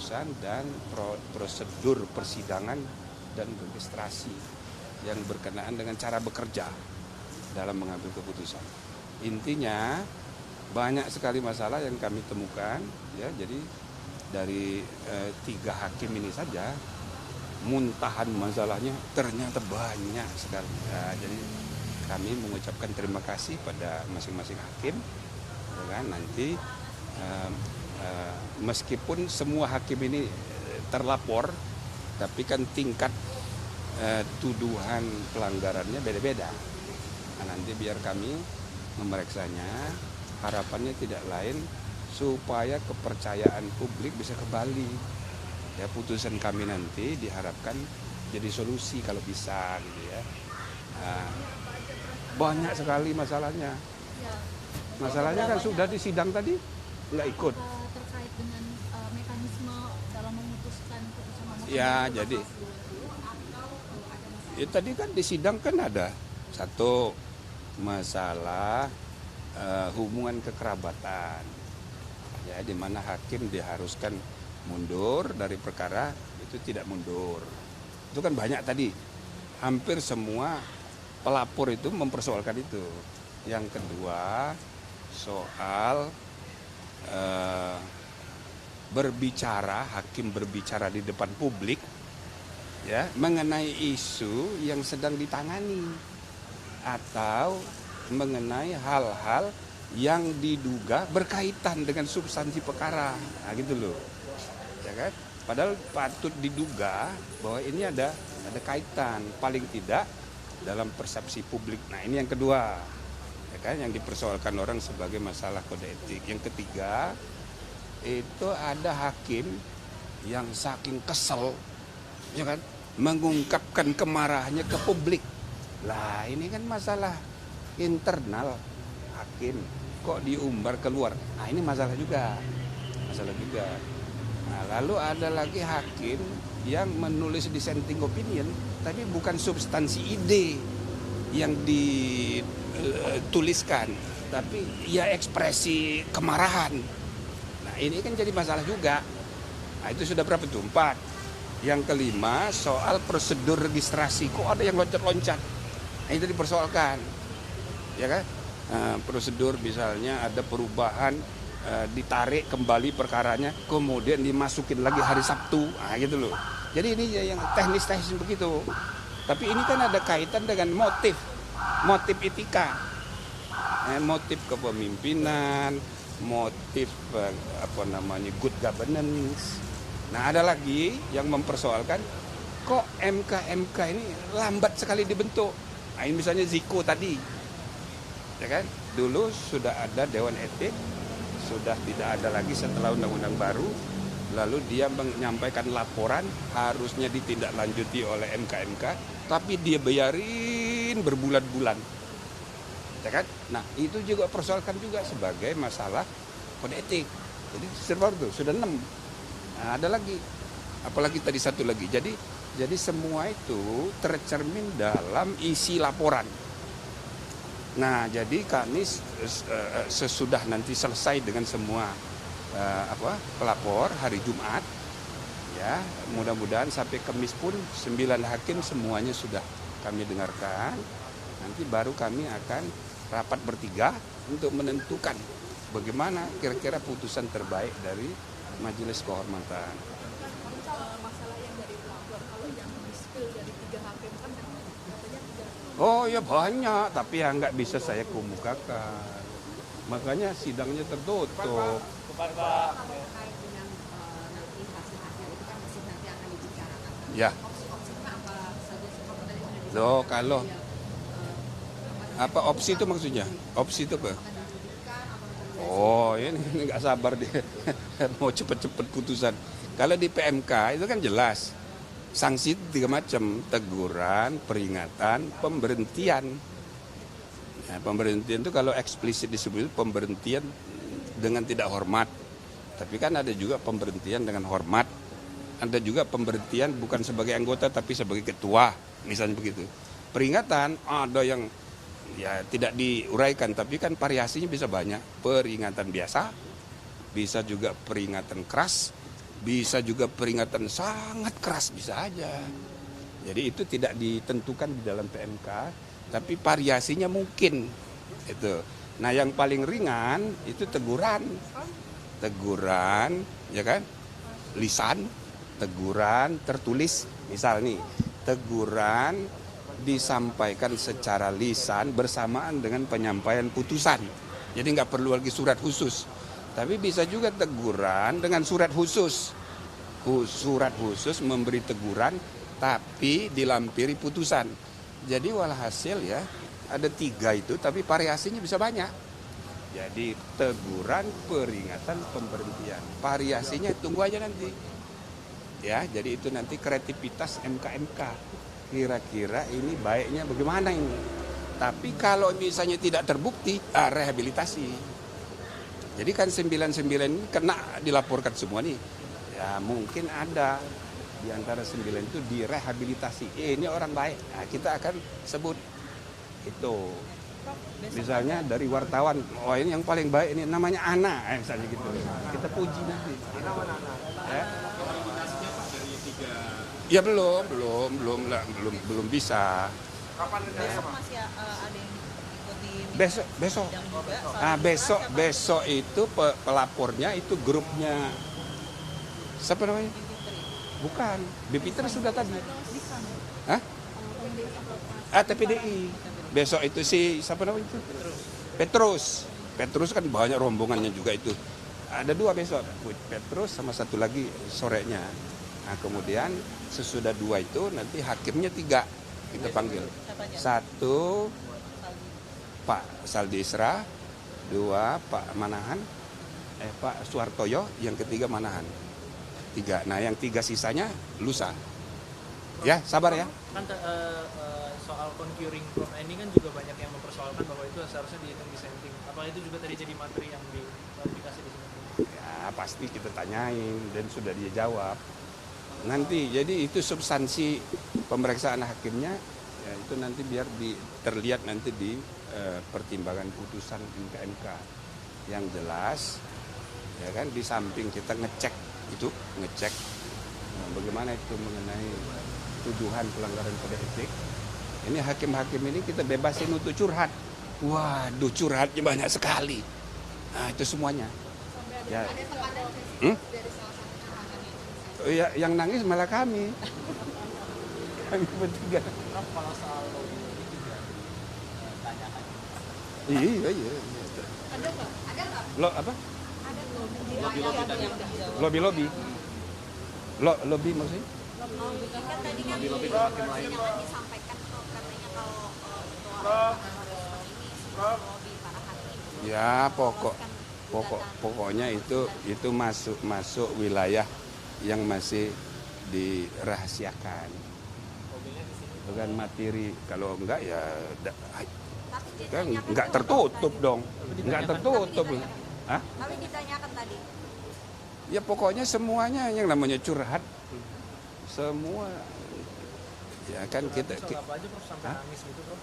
keputusan dan prosedur persidangan dan registrasi yang berkenaan dengan cara bekerja dalam mengambil keputusan. Intinya banyak sekali masalah yang kami temukan, ya. Jadi dari 3 hakim ini saja muntahan masalahnya ternyata banyak sekali. Ya, jadi kami mengucapkan terima kasih pada masing-masing hakim, ya kan? Nanti meskipun semua hakim ini terlapor, tapi kan tingkat tuduhan pelanggarannya beda-beda. Nah, nanti biar kami memeriksanya, harapannya tidak lain supaya kepercayaan publik bisa kembali. Ya, putusan kami nanti diharapkan jadi solusi kalau bisa, gitu ya. Nah, banyak sekali masalahnya. Masalahnya kan sudah di sidang tadi nggak ikut. Terkait dengan mekanisme dalam memutuskan putusan nomor Ya, jadi tadi kan di sidang kan ada satu masalah hubungan kekerabatan, ya, di mana hakim diharuskan mundur dari perkara itu tidak mundur. Itu kan banyak tadi, hampir semua pelapor itu mempersoalkan itu. Yang kedua soal hakim berbicara di depan publik, ya, mengenai isu yang sedang ditangani atau mengenai hal-hal yang diduga berkaitan dengan substansi perkara, nah, gitu loh, ya kan? Padahal patut diduga bahwa ini ada kaitan paling tidak dalam persepsi publik. Nah, ini yang kedua, ya kan, yang dipersoalkan orang sebagai masalah kode etik. Yang ketiga itu ada hakim yang saking kesel, ya kan, mengungkapkan kemarahannya ke publik. Lah, ini kan masalah internal hakim, kok diumbar keluar. Nah, ini masalah juga. Nah, lalu ada lagi hakim yang menulis dissenting opinion, tapi bukan substansi ide yang dituliskan, tapi ya ekspresi kemarahan. Nah, ini kan jadi masalah juga. Nah, itu sudah berapa tuh? 4. Yang kelima soal prosedur registrasi, kok ada yang loncat-loncat. Nah, itu dipersoalkan, ya kan? Prosedur misalnya ada perubahan, ditarik kembali perkaranya, kemudian dimasukin lagi hari Sabtu, nah, gitu loh. Jadi ini yang teknis-teknis begitu. Tapi ini kan ada kaitan dengan motif etika, motif kepemimpinan, motif good governance. Nah, ada lagi yang mempersoalkan kok MK ini lambat sekali dibentuk. Nah, ini misalnya Ziko tadi, ya kan? Dulu sudah ada Dewan Etik, sudah tidak ada lagi setelah undang-undang baru. Lalu dia menyampaikan laporan, harusnya ditindaklanjuti oleh MK, tapi dia bayarin berbulan-bulan, ya kan? Nah, itu juga persoalkan juga sebagai masalah kode etik. Jadi sudah 6. Nah, ada lagi, apalagi tadi satu lagi. Jadi semua itu tercermin dalam isi laporan. Nah, jadi kami sesudah nanti selesai dengan semua pelapor hari Jumat, ya, mudah-mudahan sampai Kamis pun 9 hakim semuanya sudah kami dengarkan. Nanti baru kami akan rapat bertiga untuk menentukan bagaimana kira-kira putusan terbaik dari Majelis Kehormatan. masalah yang dari pelapor, kalau yang di-spill dari 3 hakim kan katanya 3. Oh ya banyak, tapi ya nggak bisa saya kemukakan. Makanya sidangnya tertutup. Terkait dengan nanti hasil-hasil itu kan masih nanti akan dibicarakan. Ya. Opsi-opsinya apa saja? Seperti tadi sudah disebutkan. Loh, kalau apa opsi itu maksudnya? Opsi itu apa? Oh, ini nggak sabar dia mau cepet-cepet putusan. Kalau di PMK itu kan jelas sanksi 3 macam: teguran, peringatan, pemberhentian. Nah, pemberhentian itu kalau eksplisit disebut pemberhentian dengan tidak hormat. Tapi kan ada juga pemberhentian dengan hormat. Ada juga pemberhentian bukan sebagai anggota tapi sebagai ketua, misalnya begitu. Peringatan ada yang ya tidak diuraikan, tapi kan variasinya bisa banyak. Peringatan biasa, bisa juga peringatan keras, bisa juga peringatan sangat keras, bisa aja. Jadi itu tidak ditentukan di dalam PMK, tapi variasinya mungkin itu. Nah yang paling ringan itu teguran, ya kan, lisan, teguran tertulis, misal nih, teguran disampaikan secara lisan bersamaan dengan penyampaian putusan. Jadi nggak perlu lagi surat khusus. Tapi bisa juga teguran dengan surat khusus. Surat khusus memberi teguran tapi dilampiri putusan. Jadi walhasil ya ada 3 itu tapi variasinya bisa banyak. Jadi teguran, peringatan, pemberhentian. Variasinya tunggu aja nanti. Ya, jadi itu nanti kreativitas MK-MK. Kira-kira ini baiknya bagaimana ini. Tapi kalau misalnya tidak terbukti, rehabilitasi. Jadi kan 99 ini kena dilaporkan semua nih. Ya mungkin ada di antara 9 itu direhabilitasi. Ini orang baik. Nah, kita akan sebut itu. Misalnya dari wartawan, oh ini yang paling baik ini namanya Ana, misalnya gitu. Kita puji nanti. Ya belum bisa. Kapan besok masih ada yang ikuti Besok. juga? Besok itu pelapornya itu grupnya siapa namanya? Bukan, Bipiter sudah tadi. Hah? TPDI. Besok itu siapa namanya itu? Petrus kan banyak rombongannya juga itu. Ada 2 besok, Petrus sama satu lagi sorenya. Nah kemudian sesudah 2 itu nanti hakimnya 3 kita panggil. 1 Pak Saldi Isra, 2 Pak Manahan, Pak Suhartoyo, yang ketiga Manahan. 3. Nah yang 3 sisanya lusa. Ya sabar ya. Kan soal concurring from ini kan juga banyak yang mempersoalkan bahwa itu seharusnya dihitung dissenting. Apakah itu juga tadi jadi materi yang diklarifikasi di sini? Ya pasti kita tanyain dan sudah dia jawab. Nanti jadi itu substansi pemeriksaan hakimnya ya itu nanti biar terlihat nanti di pertimbangan putusan MK. Yang jelas ya kan di samping kita ngecek bagaimana itu mengenai tuduhan pelanggaran kode etik. Ini hakim-hakim ini kita bebasin untuk curhat. Waduh curhatnya banyak sekali. Nah itu semuanya. Ya. Ada tekanan dari salah satu tahanan Ya, yang nangis malah kami. Kami bertiga. Prof, kalau soal lobby ini juga ditanyakan. Iya. Ada nggak? Lo apa? Ada Lobby. Lobby maksudnya? kan tadi kan di persidangan disampaikan tuh katanya kalau ketua ini lobby para hakim. Ya pokoknya itu masuk wilayah yang masih dirahasiakan. Bukan materi, kalau enggak ya kan enggak tertutup dong. Enggak tertutup. Hah? Tapi ditanyakan tadi. Ya pokoknya semuanya yang namanya curhat semua ya kan kita Soal apa aja Prof sampai nangis gitu Prof?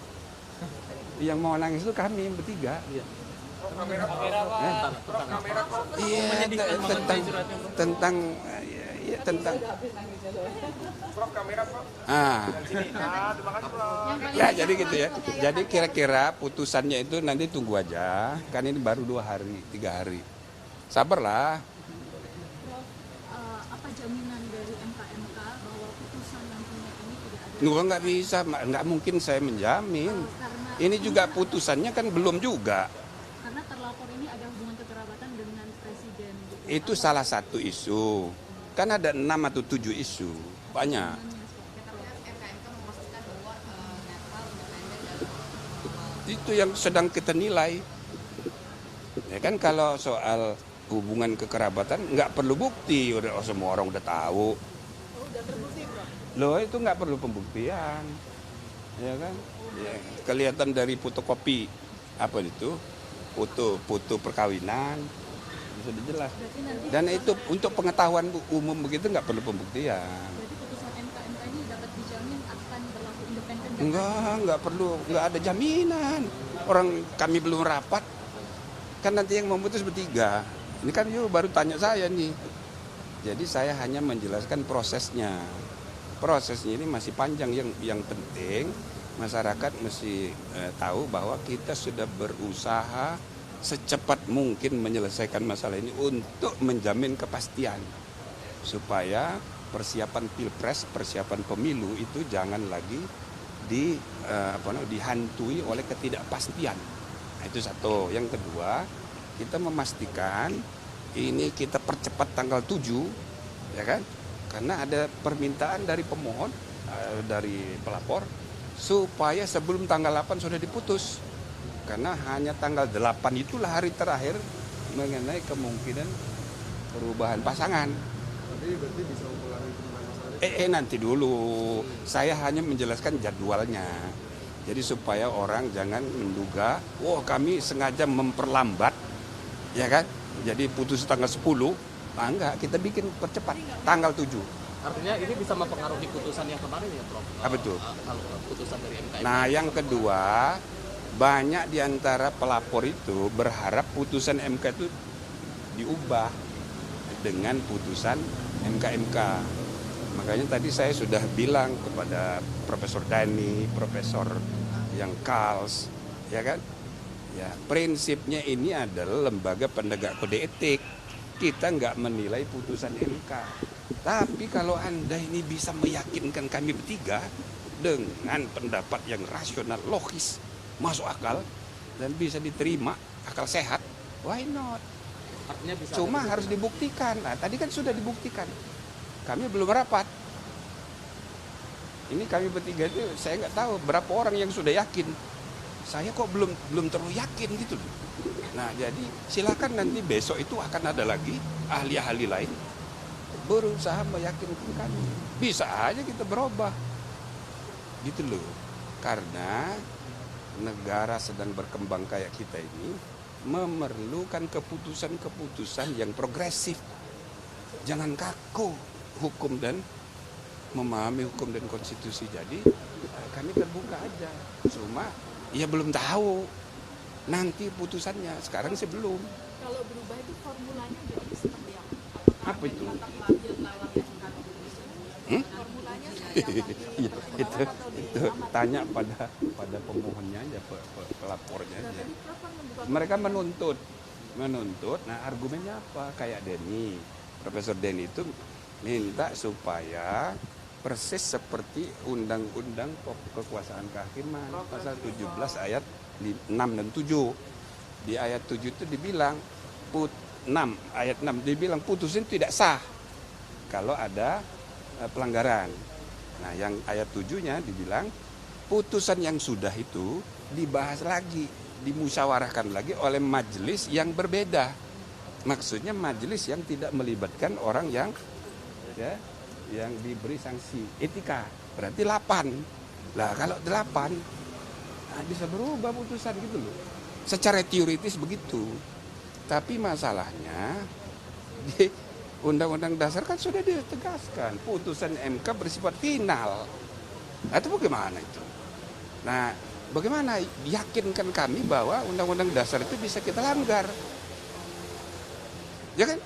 yang mau nangis itu kami bertiga. Iya tentang ya jadi gitu ya. Jadi kira-kira putusannya itu nanti tunggu aja. Kan ini baru 2 hari, 3 hari. Sabarlah. Apa jaminan dari MK bahwa putusan nantinya ini tidak ada? Nggak bisa, nggak mungkin saya menjamin. Ini juga putusannya kan belum juga. Karena terlapor ini ada hubungan kekerabatan dengan presiden. Itu salah satu isu. Kan ada 6 atau 7 isu. Banyak. MKMK memastikan bahwa netral, independen dan Itu yang sedang kita nilai. Ya kan kalau soal hubungan kekerabatan nggak perlu bukti. Semua orang udah tahu. Loh itu nggak perlu pembuktian. Ya kan? Ya, kelihatan dari fotokopi apa itu? Foto perkawinan. Sudah jelas. Dan itu untuk pengetahuan umum begitu nggak perlu pembuktian. Berarti putusan MK ini dapat dijamin akan berlaku independen dan Enggak perlu, nggak ada jaminan. Orang kami belum rapat, kan nanti yang memutus bertiga. Ini kan baru tanya saya nih. Jadi saya hanya menjelaskan prosesnya. Prosesnya ini masih panjang, yang penting masyarakat mesti tahu bahwa kita sudah berusaha secepat mungkin menyelesaikan masalah ini untuk menjamin kepastian supaya persiapan pilpres, persiapan pemilu itu jangan lagi dihantui oleh ketidakpastian. Nah, itu satu. Yang kedua, kita memastikan ini kita percepat tanggal 7, ya kan? Karena ada permintaan dari pemohon, dari pelapor, supaya sebelum tanggal 8 sudah diputus. Karena hanya tanggal 8 itulah hari terakhir mengenai kemungkinan perubahan pasangan. Tapi berarti bisa mempengaruhi masalah. Nanti dulu, saya hanya menjelaskan jadwalnya. Jadi supaya orang jangan menduga, wah kami sengaja memperlambat, ya kan? Jadi putus tanggal 10, enggak, kita bikin percepat tanggal 7. Artinya ini bisa mempengaruhi putusan yang kemarin ya, Prof? Apa itu? Kalau putusan dari MK. Nah, yang kedua, banyak di antara pelapor itu berharap putusan MK itu diubah dengan putusan MK. Makanya tadi saya sudah bilang kepada Profesor Dani, Profesor yang Kals, ya kan? Ya, prinsipnya ini adalah lembaga penegak kode etik. Kita nggak menilai putusan MK. Tapi kalau Anda ini bisa meyakinkan kami bertiga dengan pendapat yang rasional, logis, masuk akal, dan bisa diterima, akal sehat, why not? Artinya bisa. Cuma harus dibuktikan. Nah, tadi kan sudah dibuktikan. Kami belum rapat. Ini kami bertiga itu saya nggak tahu berapa orang yang sudah yakin. Saya kok belum terlalu yakin gitu loh. Nah, jadi silakan nanti besok itu akan ada lagi ahli-ahli lain berusaha meyakinkan kami. Bisa aja kita berubah. Gitu loh. Karena negara sedang berkembang kayak kita ini memerlukan keputusan-keputusan yang progresif. Jangan kaku hukum dan memahami hukum dan konstitusi. Jadi kami terbuka aja. Cuma ya belum tahu nanti putusannya. Sekarang sih belum. Kalau berubah itu formulanya jadi seperti apa? Apa itu? Tetap lanjut lewat MK keputusan. Formulanya seperti apa? Ya, itu tanya pada pemohonnya aja, pelapornya aja. Tadi Prof kan membuka Mereka menuntut. Nah, argumennya apa? Kayak Denny, Profesor Denny itu minta supaya persis seperti Undang-Undang Kekuasaan Kehakiman pasal 17 ayat 6 dan 7. Di ayat 7 itu dibilang ayat 6 dibilang putusan tidak sah kalau ada pelanggaran. Nah, yang ayat 7-nya dibilang putusan yang sudah itu dibahas lagi, dimusyawarahkan lagi oleh majelis yang berbeda. Maksudnya majelis yang tidak melibatkan orang yang diberi sanksi etika. Berarti 8. Lah kalau 8 bisa berubah putusan gitu loh. Secara teoritis begitu. Tapi masalahnya di Undang-Undang Dasar kan sudah ditegaskan putusan MK bersifat final. Nah, itu bagaimana itu? Nah, bagaimana yakinkan kami bahwa Undang-Undang Dasar itu bisa kita langgar? Ya kan?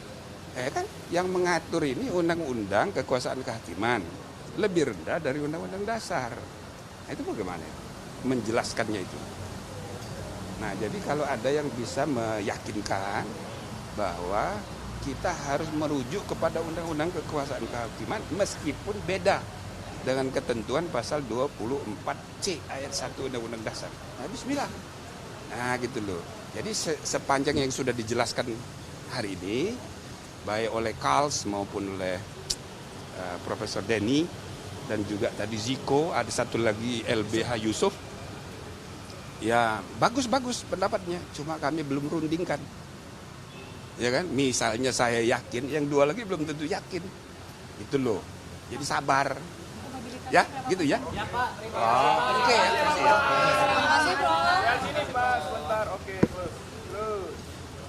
Kan yang mengatur ini Undang-Undang Kekuasaan Kehakiman lebih rendah dari Undang-Undang Dasar. Nah, itu bagaimana menjelaskannya itu? Nah, jadi kalau ada yang bisa meyakinkan bahwa kita harus merujuk kepada Undang-Undang Kekuasaan Kehakiman meskipun beda dengan ketentuan pasal 24C ayat 1 Undang-Undang Dasar. Nah, bismillah. Nah, gitu loh. Jadi sepanjang yang sudah dijelaskan hari ini baik oleh Kals maupun oleh Profesor Denny dan juga tadi Ziko, ada satu lagi LBH Yusuf. Ya, bagus-bagus pendapatnya, cuma kami belum rundingkan. Ya kan? Misalnya saya yakin, yang dua lagi belum tentu yakin. Itu loh. Jadi sabar. Ya, gitu ya. Ya Pak, Oke, terima kasih ya. Terima kasih, Prof. Ya sini Pak, sebentar. Oke.